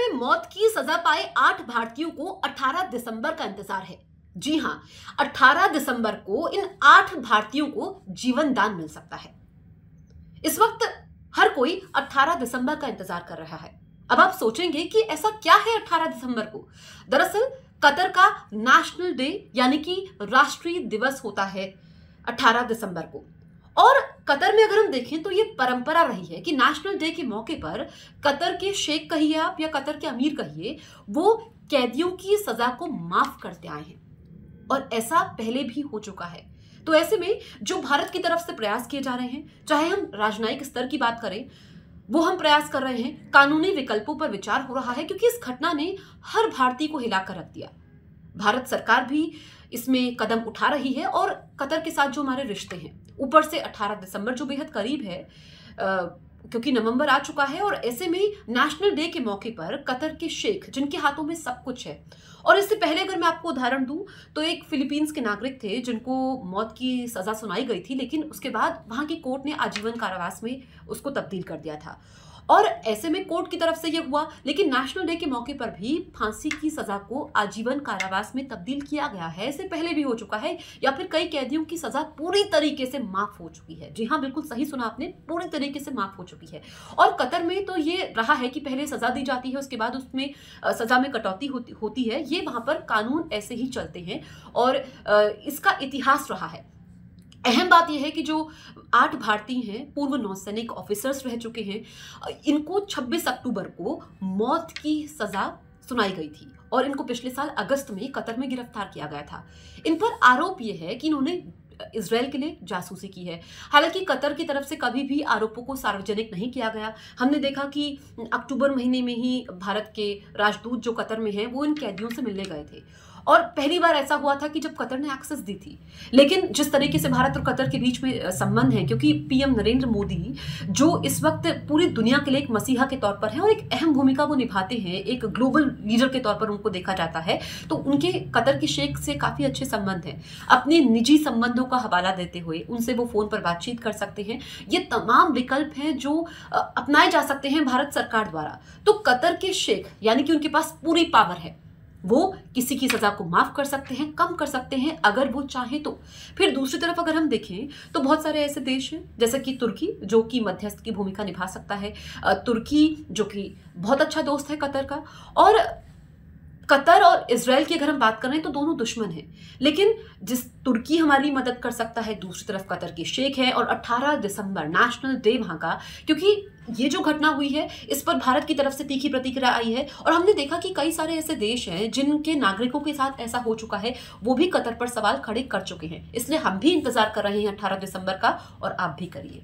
में मौत की सजा पाए 8 भारतीयों को 18 दिसंबर का इंतजार है। जी हां, 18 दिसंबर को इन 8 भारतीयों को जीवन दान मिल सकता है। इस वक्त हर कोई 18 दिसंबर का इंतजार कर रहा है। अब आप सोचेंगे कि ऐसा क्या है 18 दिसंबर को? दरअसल कतर का नेशनल डे यानी कि राष्ट्रीय दिवस होता है 18 दिसंबर को। और कतर में अगर हम देखें तो ये परंपरा रही है कि नेशनल डे के मौके पर कतर के शेख कहिए आप या कतर के अमीर कहिए, वो कैदियों की सजा को माफ करते आए हैं और ऐसा पहले भी हो चुका है। तो ऐसे में जो भारत की तरफ से प्रयास किए जा रहे हैं, चाहे हम राजनयिक स्तर की बात करें, वो हम प्रयास कर रहे हैं, कानूनी विकल्पों पर विचार हो रहा है क्योंकि इस घटना ने हर भारतीय को हिलाकर रख दिया। भारत सरकार भी इसमें कदम उठा रही है और कतर के साथ जो हमारे रिश्ते हैं, ऊपर से 18 दिसंबर जो बेहद करीब है क्योंकि नवंबर आ चुका है और ऐसे में नेशनल डे के मौके पर कतर के शेख जिनके हाथों में सब कुछ है। और इससे पहले अगर मैं आपको उदाहरण दूं तो एक फिलीपींस के नागरिक थे जिनको मौत की सजा सुनाई गई थी, लेकिन उसके बाद वहां की कोर्ट ने आजीवन कारावास में उसको तब्दील कर दिया था। और ऐसे में कोर्ट की तरफ से यह हुआ, लेकिन नेशनल डे के मौके पर भी फांसी की सजा को आजीवन कारावास में तब्दील किया गया है। इससे पहले भी हो चुका है, या फिर कई कैदियों की सजा पूरी तरीके से माफ हो चुकी है। जी हाँ, बिल्कुल सही सुना आपने, पूरी तरीके से माफ हो चुकी है। और कतर में तो ये रहा है कि पहले सजा दी जाती है, उसके बाद उसमें सजा में कटौती होती है। ये वहां पर कानून ऐसे ही चलते हैं और इसका इतिहास रहा है। अहम बात यह है कि जो 8 भारतीय हैं, पूर्व नौसैनिक ऑफिसर्स रह चुके हैं, इनको 26 अक्टूबर को मौत की सजा सुनाई गई थी और इनको पिछले साल अगस्त में कतर में गिरफ्तार किया गया था। इन पर आरोप यह है कि इन्होंने इजराइल के लिए जासूसी की है। हालांकि कतर की तरफ से कभी भी आरोपों को सार्वजनिक नहीं किया गया। हमने देखा कि अक्टूबर महीने में ही भारत के राजदूत जो कतर में हैं, वो इन कैदियों से मिलने गए थे और पहली बार ऐसा हुआ था कि जब कतर ने एक्सेस दी थी। लेकिन जिस तरीके से भारत और कतर के बीच में संबंध है, क्योंकि पीएम नरेंद्र मोदी जो इस वक्त पूरी दुनिया के लिए एक मसीहा के तौर पर है और एक अहम भूमिका वो निभाते हैं, एक ग्लोबल लीडर के तौर पर उनको देखा जाता है, तो उनके कतर के शेख से काफी अच्छे संबंध हैं। अपने निजी संबंधों का हवाला देते हुए उनसे वो फोन पर बातचीत कर सकते हैं। ये तमाम विकल्प हैं जो अपनाए जा सकते हैं भारत सरकार द्वारा। तो कतर के शेख यानी कि उनके पास पूरी पावर है, वो किसी की सजा को माफ कर सकते हैं, कम कर सकते हैं अगर वो चाहे तो। फिर दूसरी तरफ अगर हम देखें तो बहुत सारे ऐसे देश हैं जैसे कि तुर्की, जो कि मध्यस्थ की भूमिका निभा सकता है। तुर्की जो कि बहुत अच्छा दोस्त है कतर का, और कतर और इजराइल की अगर हम बात करें तो दोनों दुश्मन हैं, लेकिन जिस तुर्की हमारी मदद कर सकता है, दूसरी तरफ कतर के शेख है। और 18 दिसंबर नेशनल डे वहां का, क्योंकि ये जो घटना हुई है इस पर भारत की तरफ से तीखी प्रतिक्रिया आई है और हमने देखा कि कई सारे ऐसे देश हैं जिनके नागरिकों के साथ ऐसा हो चुका है, वो भी कतर पर सवाल खड़े कर चुके हैं। इसलिए हम भी इंतजार कर रहे हैं 18 दिसंबर का, और आप भी करिए।